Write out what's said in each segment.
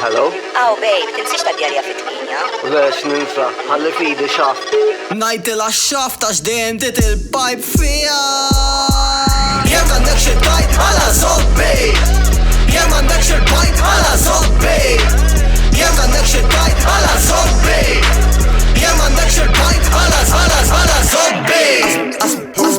Hello? Aw babe, tinsiex ta' djarja fit-tminja. Lex ninsa, ħalli fidi xaft. Najtila xafta x'dejjem tit il-pipe fija. Jem għandek xi tajt għala zobbi. Jem għandek xi pajt għala zobbi. Jem għandek xi tajt għala zobbi. Jem għandek xi pajt għala zobbi.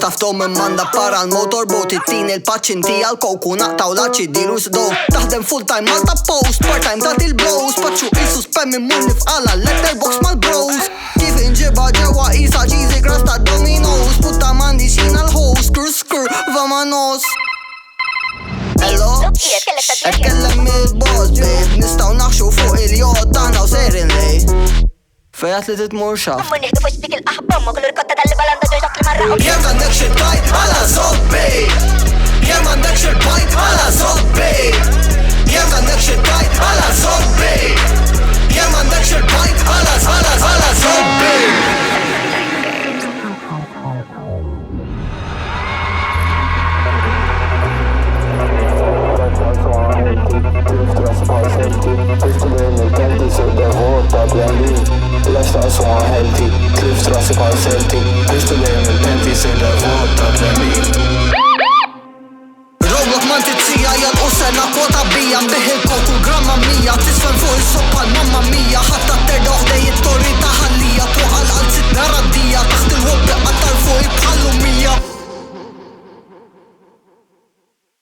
Astaftom manda para l-motorbot it-tin il-paċinti għal-koku naqtaw laċi diru s-dow. Taħdem full-time Malta Post, part-time tat il-bros. Paċu isu spemmi munni f'qala letterbox mal-bros. Kif inġiba ġewa isa ġizi gras ta' Domino's. Putta mandi xina l-host, skur vamanos. Hello? Ekkellem il-boss, babe. Nistaw naħxu fuq il-jod tana u serin lej. Fejat li titmur xaf. Ammur nieħdu fuq dik il-qaħba ma kullu rkotta tal-balanda ġoġak li marra. Jem għandek xi tajt għala zobbi. Jem għandek xi pajt għala zobbi. Jem għandek xi tajt għala zobbi. Jem għandek xi pajt għala zobbi. Left us on healthy, cliff traffic all 30.